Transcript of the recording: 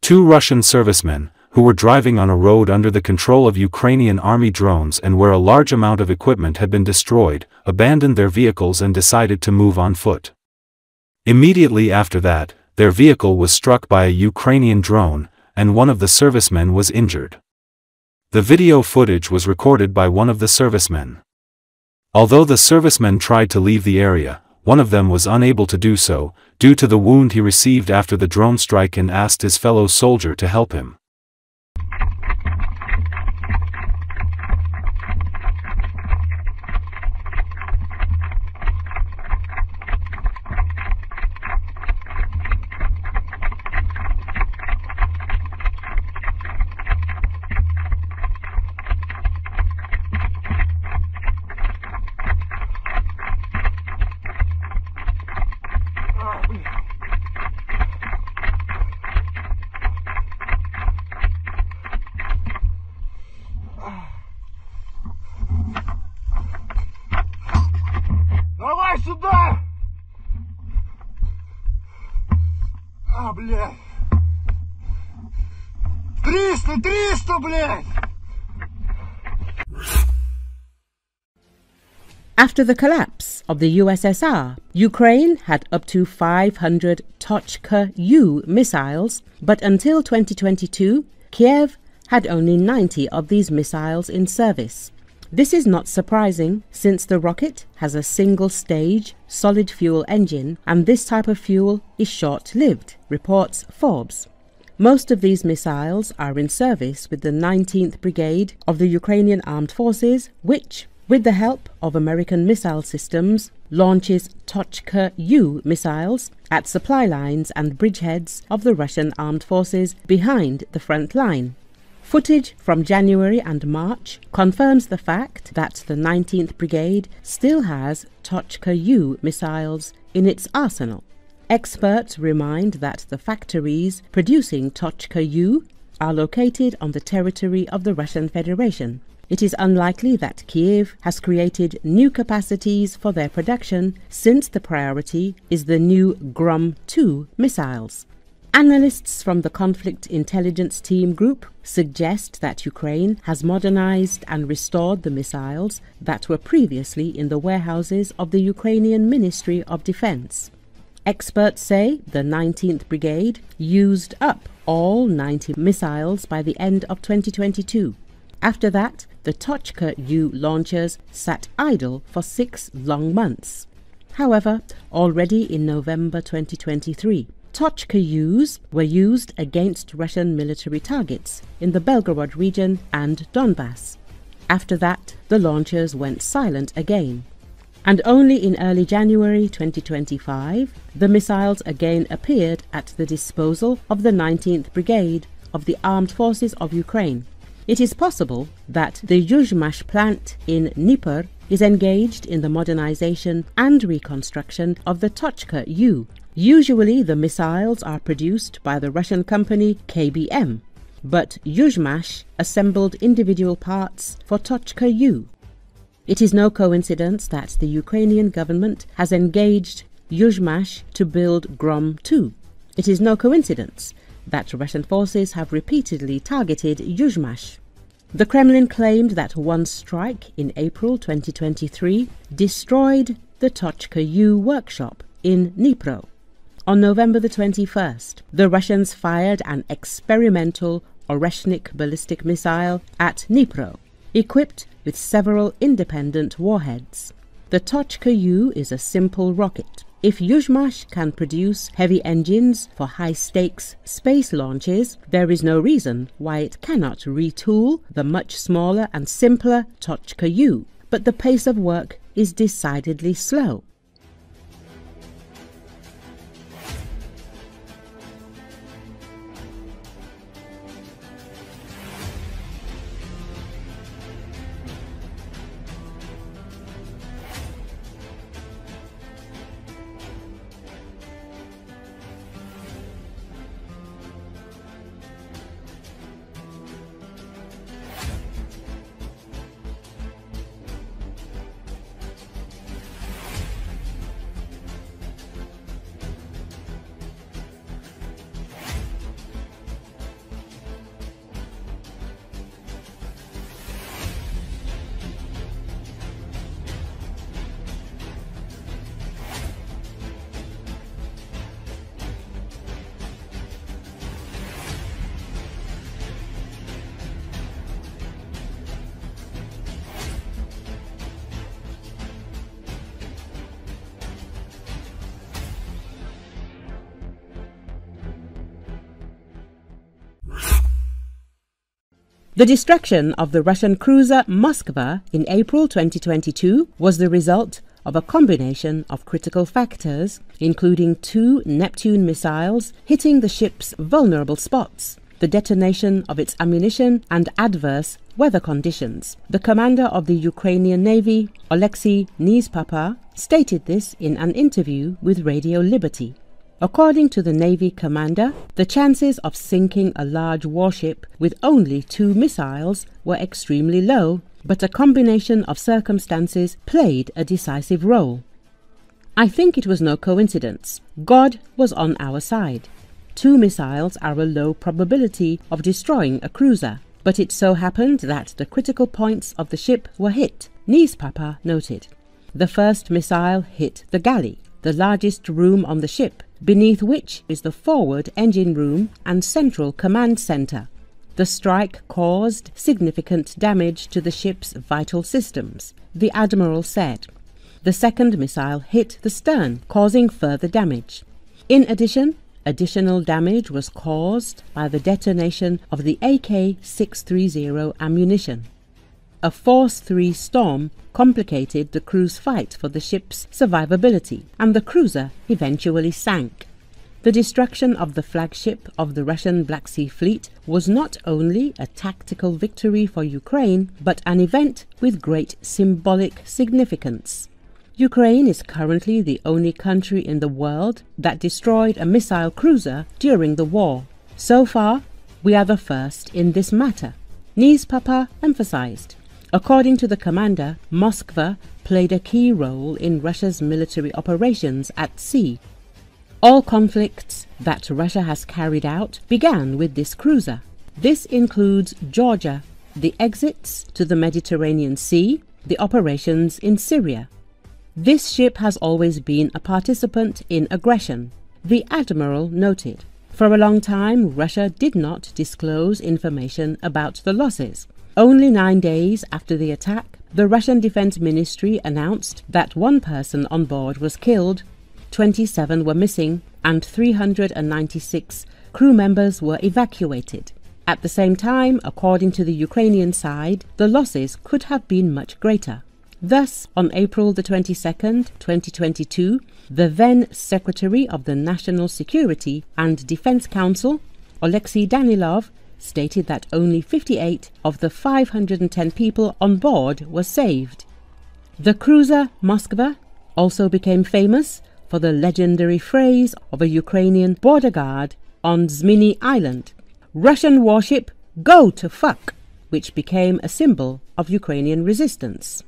Two Russian servicemen, who were driving on a road under the control of Ukrainian army drones and where a large amount of equipment had been destroyed, abandoned their vehicles and decided to move on foot. Immediately after that, their vehicle was struck by a Ukrainian drone, and one of the servicemen was injured. The video footage was recorded by one of the servicemen. Although the servicemen tried to leave the area, one of them was unable to do so, due to the wound he received after the drone strike, and asked his fellow soldier to help him. Давай сюда! Блядь! 300, блядь! After the collapse of the USSR, Ukraine had up to 500 Tochka-U missiles, but until 2022, Kiev had only 90 of these missiles in service. This is not surprising, since the rocket has a single-stage, solid-fuel engine, and this type of fuel is short-lived, reports Forbes. Most of these missiles are in service with the 19th Brigade of the Ukrainian Armed Forces, which, with the help of American missile systems, launches Tochka-U missiles at supply lines and bridgeheads of the Russian armed forces behind the front line. Footage from January and March confirms the fact that the 19th Brigade still has Tochka-U missiles in its arsenal. Experts remind that the factories producing Tochka-U are located on the territory of the Russian Federation. It is unlikely that Kiev has created new capacities for their production, since the priority is the new Grom-2 missiles. Analysts from the Conflict Intelligence Team Group suggest that Ukraine has modernized and restored the missiles that were previously in the warehouses of the Ukrainian Ministry of Defense. Experts say the 19th Brigade used up all 90 missiles by the end of 2022. After that, the Tochka-U launchers sat idle for 6 long months. However, already in November 2023, Tochka-Us were used against Russian military targets in the Belgorod region and Donbass. After that, the launchers went silent again. And only in early January 2025, the missiles again appeared at the disposal of the 19th Brigade of the Armed Forces of Ukraine. It is possible that the Yuzhmash plant in Dnipro is engaged in the modernization and reconstruction of the Tochka-U. Usually the missiles are produced by the Russian company KBM, but Yuzhmash assembled individual parts for Tochka-U. It is no coincidence that the Ukrainian government has engaged Yuzhmash to build Grom-2. It is no coincidence that Russian forces have repeatedly targeted Yuzhmash. The Kremlin claimed that one strike in April 2023 destroyed the Tochka-U workshop in Dnipro. On November the 21st, the Russians fired an experimental Oreshnik ballistic missile at Dnipro, equipped with several independent warheads. The Tochka-U is a simple rocket. If Yuzhmash can produce heavy engines for high-stakes space launches, there is no reason why it cannot retool the much smaller and simpler Tochka-U, but the pace of work is decidedly slow. The destruction of the Russian cruiser Moskva in April 2022 was the result of a combination of critical factors, including 2 Neptune missiles hitting the ship's vulnerable spots, the detonation of its ammunition, and adverse weather conditions. The commander of the Ukrainian Navy, Oleksiy Nytimes, stated this in an interview with Radio Liberty. According to the Navy commander, the chances of sinking a large warship with only 2 missiles were extremely low, but a combination of circumstances played a decisive role. I think it was no coincidence. God was on our side. 2 missiles are a low probability of destroying a cruiser, but it so happened that the critical points of the ship were hit, Nytimes noted. The first missile hit the galley, the largest room on the ship, beneath which is the forward engine room and central command center. The strike caused significant damage to the ship's vital systems, the admiral said. The second missile hit the stern, causing further damage. In addition, additional damage was caused by the detonation of the AK-630 ammunition. A Force 3 storm complicated the crew's fight for the ship's survivability, and the cruiser eventually sank. The destruction of the flagship of the Russian Black Sea Fleet was not only a tactical victory for Ukraine, but an event with great symbolic significance. Ukraine is currently the only country in the world that destroyed a missile cruiser during the war. So far, we are the first in this matter, Nytimes emphasized. According to the commander, Moskva played a key role in Russia's military operations at sea. All conflicts that Russia has carried out began with this cruiser. This includes Georgia, the exits to the Mediterranean Sea, the operations in Syria. This ship has always been a participant in aggression, the admiral noted. For a long time, Russia did not disclose information about the losses. Only 9 days after the attack, the Russian Defense Ministry announced that 1 person on board was killed, 27 were missing, and 396 crew members were evacuated. At the same time, according to the Ukrainian side, the losses could have been much greater. Thus, on April the 22nd, 2022, the then Secretary of the National Security and Defense Council, Oleksiy Danilov, stated that only 58 of the 510 people on board were saved. The cruiser Moskva also became famous for the legendary phrase of a Ukrainian border guard on Zminy Island, "Russian warship, go to fuck," which became a symbol of Ukrainian resistance.